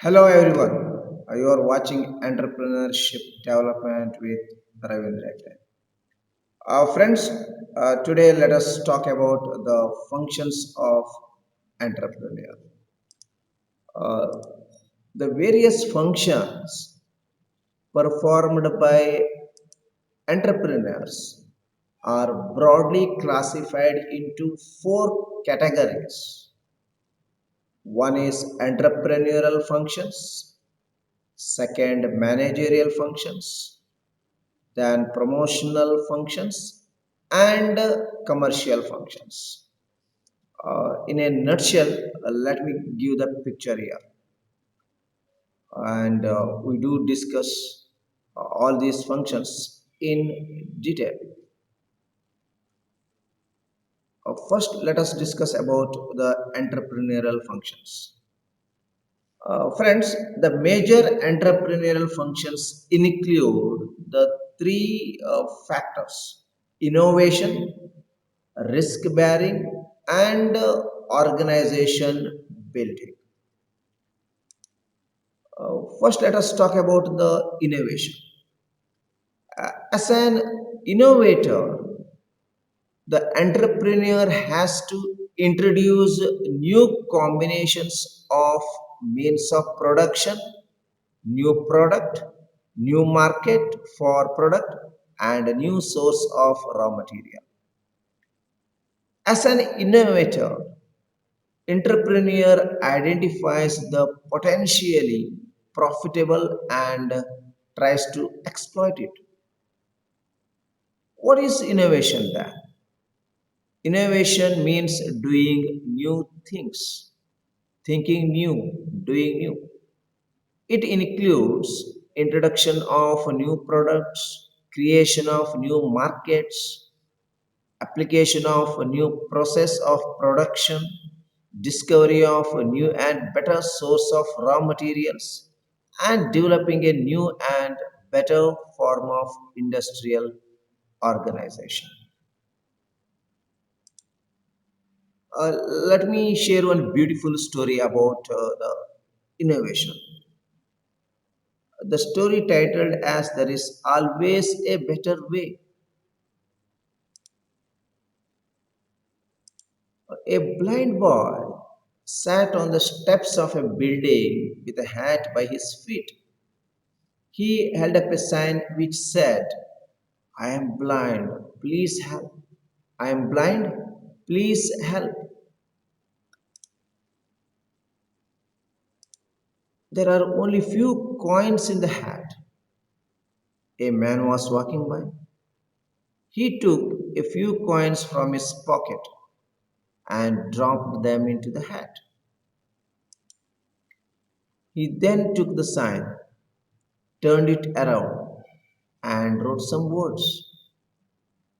Hello everyone. You are watching Entrepreneurship Development with Ravindra. Friends, today let us talk about the functions of entrepreneur. Uh, the various functions performed by entrepreneurs are broadly classified into four categories. One is entrepreneurial functions, second managerial functions, then promotional functions and commercial functions. In a nutshell, let me give the picture here, and we do discuss all these functions in detail. First, let us discuss about the entrepreneurial functions. Friends, the major entrepreneurial functions include the three factors: innovation, risk bearing, and organization building. First, let us talk about the innovation. As an innovator, the entrepreneur has to introduce new combinations of means of production, new product, new market for product, and a new source of raw material. As an innovator, entrepreneur identifies the potentially profitable and tries to exploit it. What is innovation then? Innovation means doing new things, thinking new, doing new. It includes introduction of new products, creation of new markets, application of a new process of production, discovery of a new and better source of raw materials, and developing a new and better form of industrial organization. Let me share one beautiful story about the innovation. The story titled as There is Always a Better Way. A blind boy sat on the steps of a building with a hat by his feet. He held up a sign which said, I am blind, please help. I am blind, please help. There are only few coins in the hat. A man was walking by. He took a few coins from his pocket and dropped them into the hat. He then took the sign, turned it around, and wrote some words.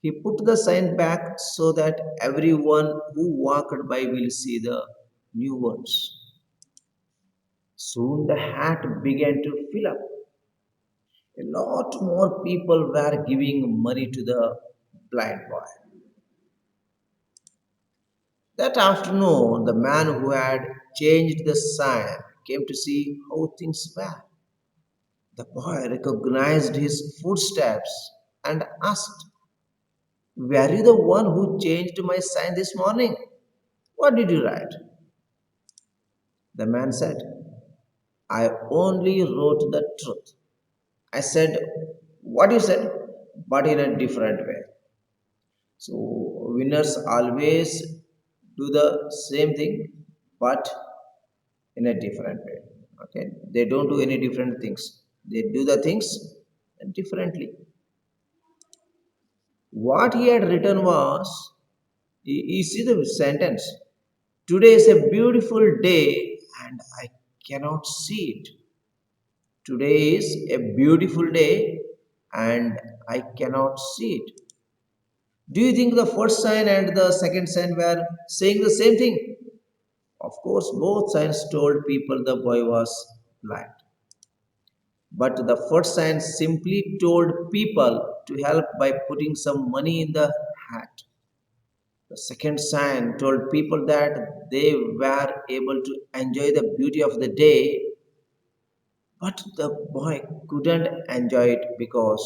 He put the sign back so that everyone who walked by will see the new words. Soon the hat began to fill up. A lot more people were giving money to the blind boy. That afternoon, the man who had changed the sign came to see how things were. The boy recognized his footsteps and asked, were you the one who changed my sign this morning? What did you write? The man said, I only wrote the truth. I said, what you said, but in a different way. So, winners always do the same thing, but in a different way. Okay, they don't do any different things, they do the things differently. What he had written was, you see the sentence, today is a beautiful day and I cannot see it. Today is a beautiful day and I cannot see it. Do you think the first sign and the second sign were saying the same thing? Of course, both signs told people the boy was blind. But the first sign simply told people to help by putting some money in the hat. The second sign told people that they were able to enjoy the beauty of the day But the boy couldn't enjoy it because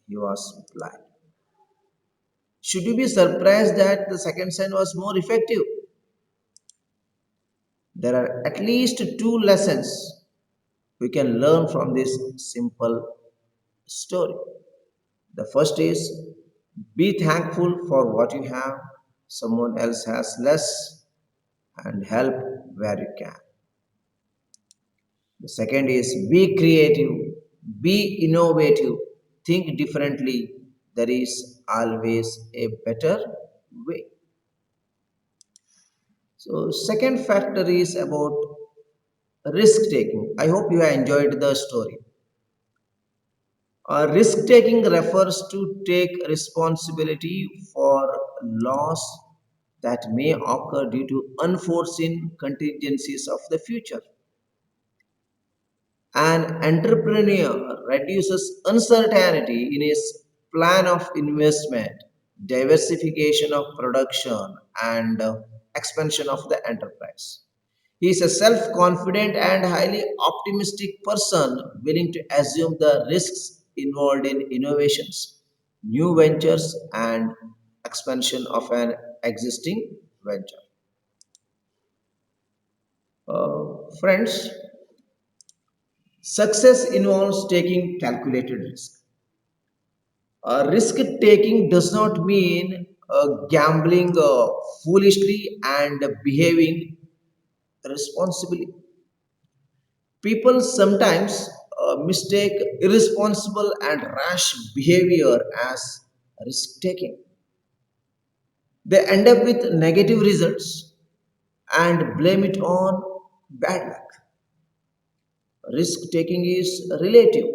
he was blind. Should you be surprised that the second sign was more effective? There are at least two lessons we can learn from this simple story. The first is be thankful for what you have, someone else has less, and help where you can. The second is be creative, be innovative, think differently. There is always a better way. So, second factor is about risk taking. I hope you have enjoyed the story. Risk taking refers to take responsibility for loss that may occur due to unforeseen contingencies of the future. An entrepreneur reduces uncertainty in his plan of investment, diversification of production, and expansion of the enterprise. He is a self confident and highly optimistic person willing to assume the risks involved in innovations, new ventures, and expansion of an existing venture. Friends, success involves taking calculated risk. Risk taking does not mean gambling foolishly and behaving responsibly. People sometimes mistake irresponsible and rash behavior as risk taking. They end up with negative results and blame it on bad luck. Risk taking is relative.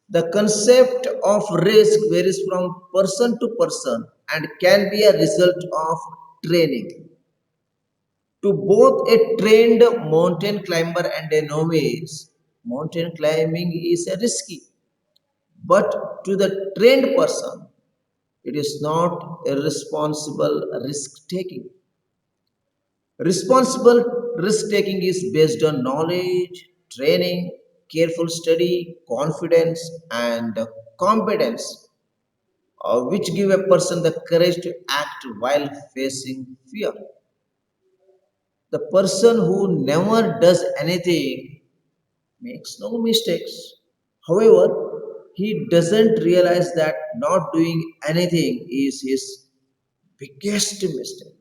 The concept of risk varies from person to person and can be a result of training. To both a trained mountain climber and a novice, mountain climbing is a risky. But to the trained person, it is not irresponsible risk taking. Responsible risk taking is based on knowledge, training, careful study, confidence, and competence, which give a person the courage to act while facing fear. The person who never does anything makes no mistakes. However, he doesn't realize that not doing anything is his biggest mistake.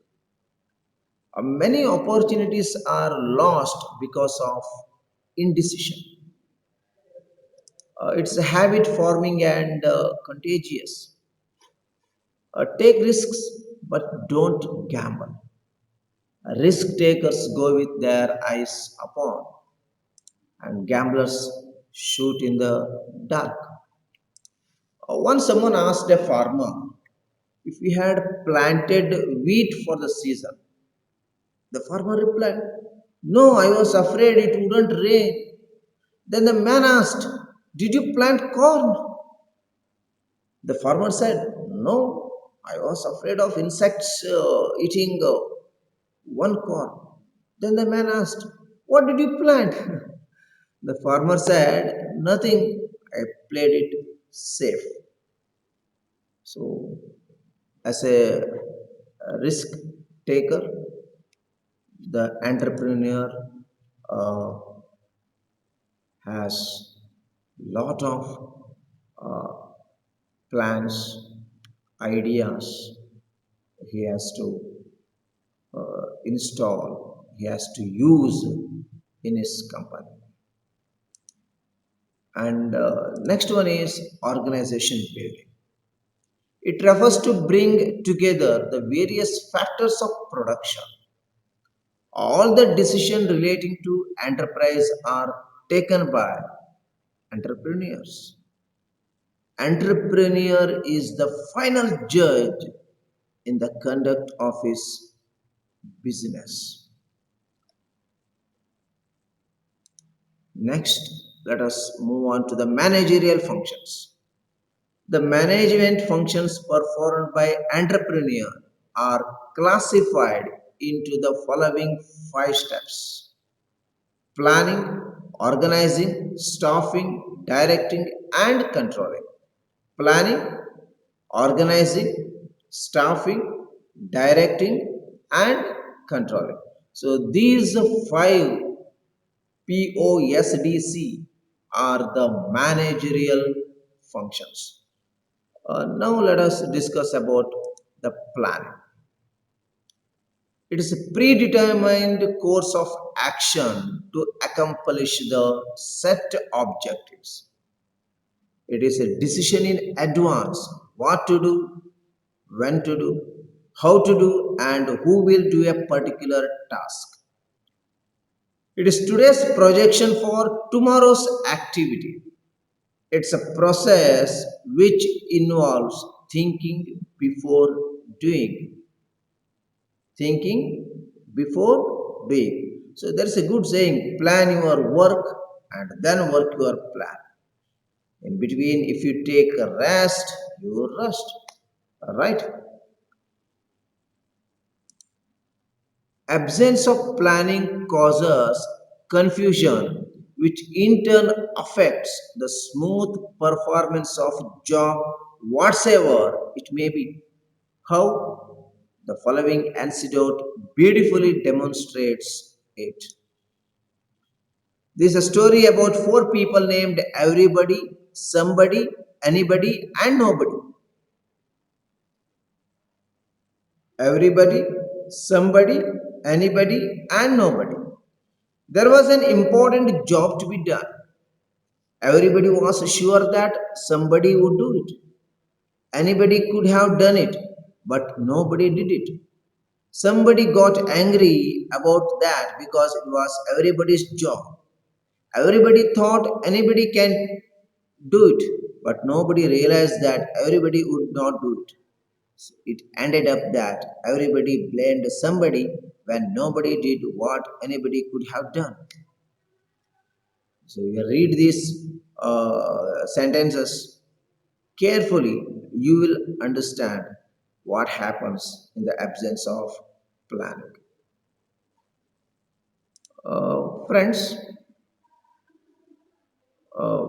Many opportunities are lost because of indecision. It's a habit forming and contagious. Take risks, but don't gamble. Risk takers go with their eyes upon, and gamblers shoot in the dark. Once someone asked a farmer if he had planted wheat for the season. The farmer replied, "No, I was afraid it wouldn't rain." Then the man asked, "Did you plant corn?" The farmer said, "No, I was afraid of insects eating one corn." Then the man asked, "What did you plant?" The farmer said, "Nothing, I played it safe." So, as a risk taker, the entrepreneur uh, has lot of uh, plans, ideas he has to install, he has to use in his company. And next one is organization building. It refers to bring together the various factors of production. All the decisions relating to enterprise are taken by entrepreneurs. Entrepreneur is the final judge in the conduct of his business. Next, let us move on to the managerial functions. The management functions performed by entrepreneur are classified into the following five steps. planning, organizing, staffing, directing, and controlling. Planning, organizing, staffing, directing, and controlling. So these five POSDC are the managerial functions. Now let us discuss about the planning. It is a predetermined course of action to accomplish the set objectives. It is a decision in advance what to do, when to do, how to do, and who will do a particular task. It is today's projection for tomorrow's activity. It's a process which involves thinking before doing. Thinking before doing. So there's a good saying plan your work and then work your plan. In between, if you take a rest, you rest. Alright? Absence of planning causes confusion, which in turn affects the smooth performance of job, whatsoever it may be. How? The following anecdote beautifully demonstrates it. This is a story about four people named everybody, somebody, anybody, and nobody. Everybody, somebody, anybody, and nobody. There was an important job to be done. Everybody was sure that somebody would do it. Anybody could have done it, but nobody did it. Somebody got angry about that because it was everybody's job. Everybody thought anybody can do it, but nobody realized that everybody would not do it. So it ended up that everybody blamed somebody when nobody did what anybody could have done. So you read these sentences carefully, you will understand what happens in the absence of planning. Friends, uh,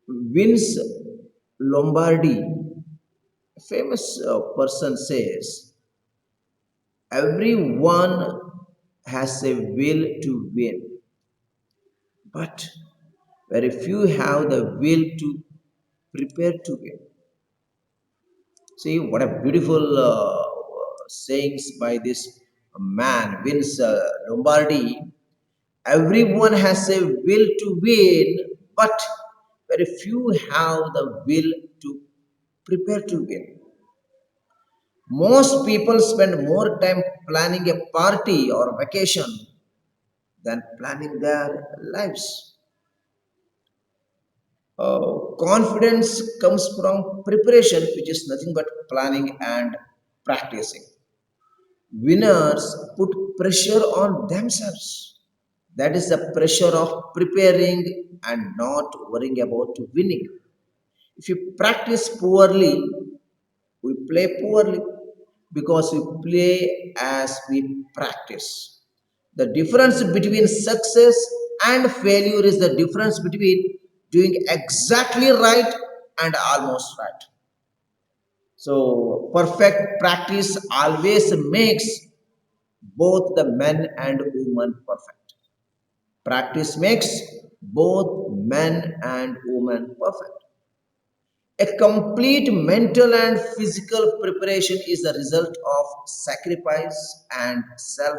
Vince Lombardi, a famous person, says, everyone has a will to win, but very few have the will to prepare to win. See what a beautiful sayings by this man, Vince Lombardi. Everyone has a will to win, but very few have the will to prepare to win. Most people spend more time planning a party or vacation than planning their lives. Confidence comes from preparation, which is nothing but planning and practicing. Winners put pressure on themselves. That is the pressure of preparing and not worrying about winning. If you practice poorly, we play poorly because we play as we practice. The difference between success and failure is the difference between doing exactly right and almost right. So, perfect practice always makes both the men and women perfect. Practice makes both men and women perfect. A complete mental and physical preparation is the result of sacrifice and self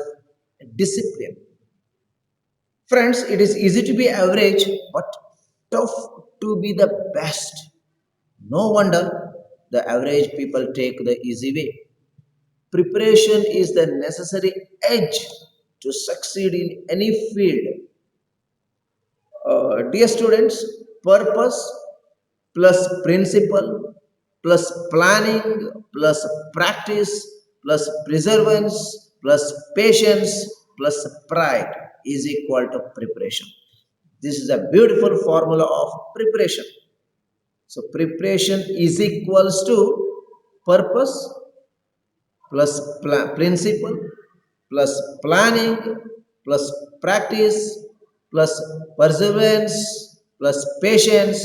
discipline. Friends, it is easy to be average but tough to be the best. No wonder the average people take the easy way. Preparation is the necessary edge to succeed in any field. Dear students, purpose plus principle plus planning plus practice plus perseverance plus patience plus pride is equal to preparation. This is a beautiful formula of preparation. So preparation is equals to purpose plus principle plus planning plus practice plus perseverance plus patience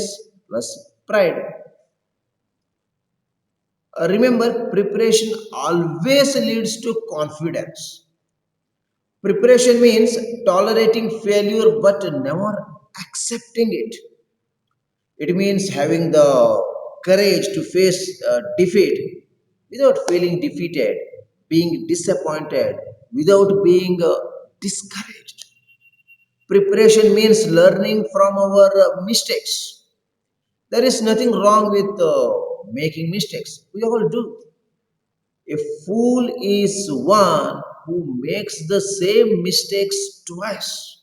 plus pride. Remember, preparation always leads to confidence. Preparation means tolerating failure but never accepting it. It means having the courage to face defeat without feeling defeated, being disappointed without being discouraged. Preparation means learning from our mistakes. There is nothing wrong with making mistakes. We all do. A fool is one who makes the same mistakes twice.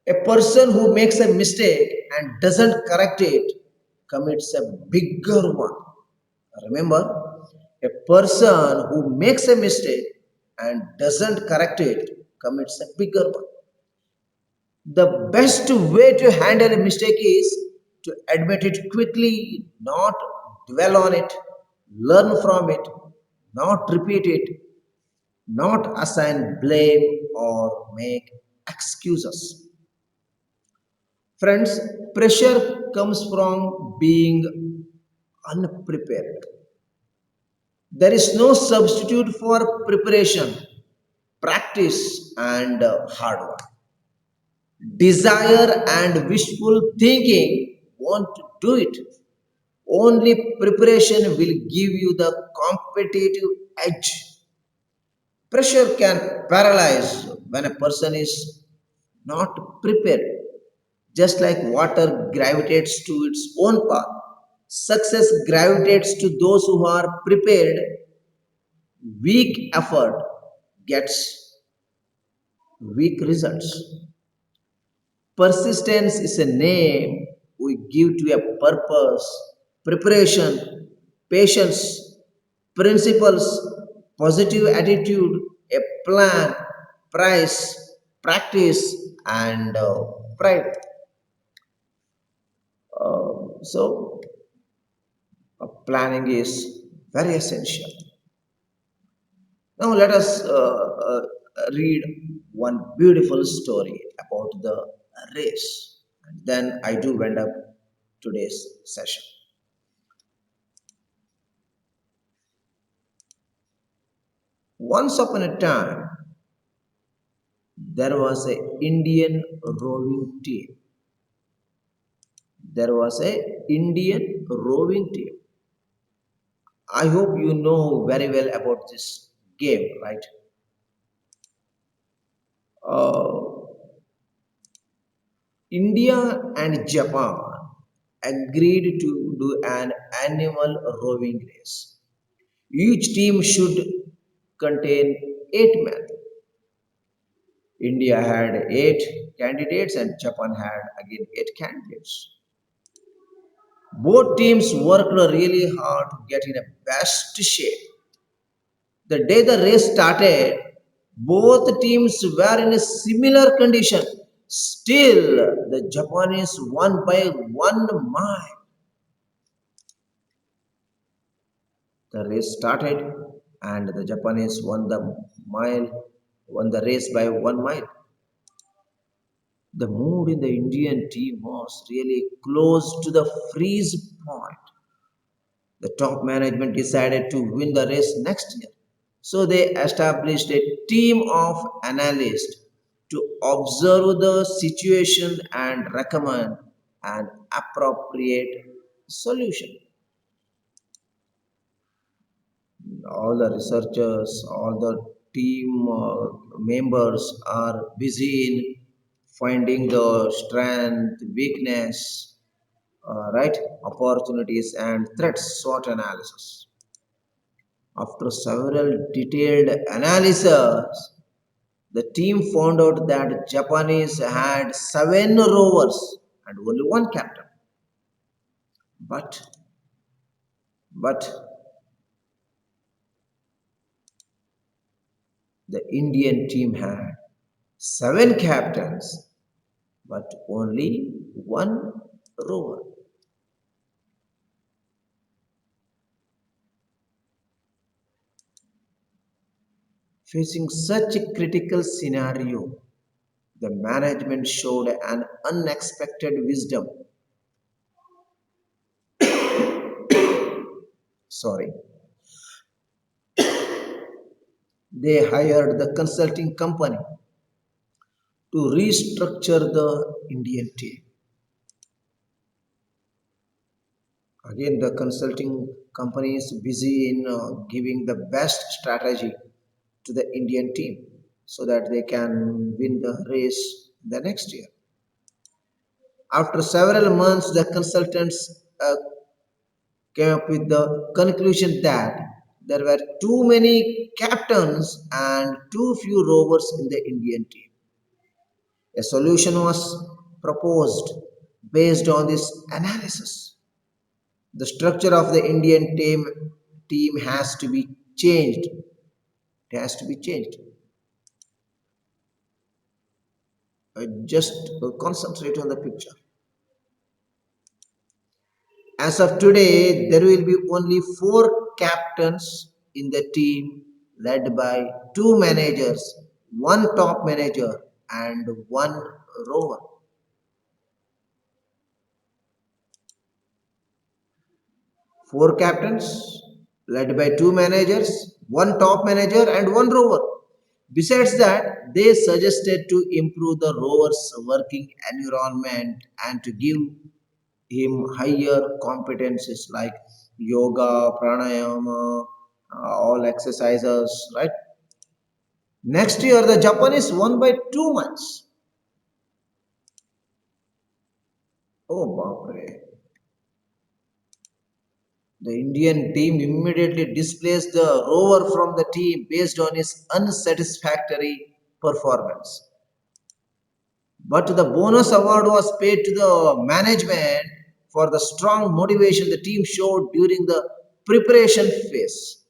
A person who makes a mistake and doesn't correct it commits a bigger one. Remember, a person who makes a mistake and doesn't correct it commits a bigger one. The best way to handle a mistake is to admit it quickly, not dwell on it, learn from it, not repeat it, not assign blame or make excuses. Friends, pressure comes from being unprepared. There is no substitute for preparation, practice, and hard work. Desire and wishful thinking won't do it. Only preparation will give you the competitive edge. Pressure can paralyze when a person is not prepared. Just like water gravitates to its own path, success gravitates to those who are prepared. Weak effort gets weak results. Persistence is a name we give to a purpose, preparation, patience, principles, positive attitude, a plan, price, practice, and pride. So, planning is very essential. Now, let us read one beautiful story about the race. And then I do end up today's session. Once upon a time, there was a Indian rowing team. There was a Indian rowing team. I hope you know very well about this game, right? Uh, India and Japan agreed to do an annual rowing race. Each team should contain 8 men. India had 8 candidates and Japan had again 8 candidates. Both teams worked really hard to get in a best shape. The day the race started, both teams were in a similar condition. Still, the Japanese won by 1 mile. The race started, and the Japanese won the race by 1 mile. The mood in the Indian team was really close to the freeze point. The top management decided to win the race next year. So they established a team of analysts to observe the situation and recommend an appropriate solution. All the researchers, all the team members are busy in finding the strength, weakness, right, opportunities, and threats SWOT analysis. After several detailed analysis, the team found out that Japanese had 7 rowers and only one captain. But, but the Indian team had 7 captains, but only one rower. Facing such a critical scenario, the management showed an unexpected wisdom. Sorry. They hired the consulting company to restructure the Indian team. Again, the consulting company is busy in giving the best strategy to the Indian team so that they can win the race the next year. After several months, the consultants came up with the conclusion that there were too many captains and too few rovers in the Indian team. A solution was proposed based on this analysis. The structure of the Indian team has to be changed. It has to be changed. Just concentrate on the picture. As of today, there will be only four captains in the team led by two managers, one top manager, and one rover. Four captains led by two managers, one top manager, and one rover. Besides that, they suggested to improve the rover's working environment and to give him higher competencies like yoga, pranayama, all exercises, right? Next year, the Japanese won by 2 months. Oh, Bapre. The Indian team immediately displaced the rover from the team based on his unsatisfactory performance. But the bonus award was paid to the management for the strong motivation the team showed during the preparation phase.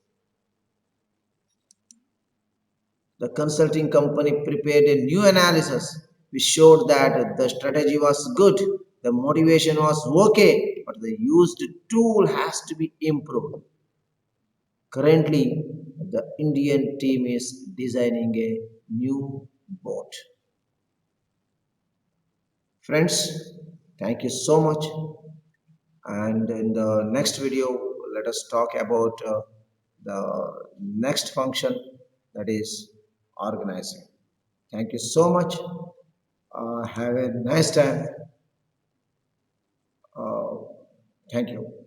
The consulting company prepared a new analysis which showed that the strategy was good, the motivation was okay, but the used tool has to be improved. Currently, the Indian team is designing a new boat. Friends, thank you so much. And in the next video, let us talk about the next function, that is organizing. Thank you so much. Have a nice time. Uh, Thank you.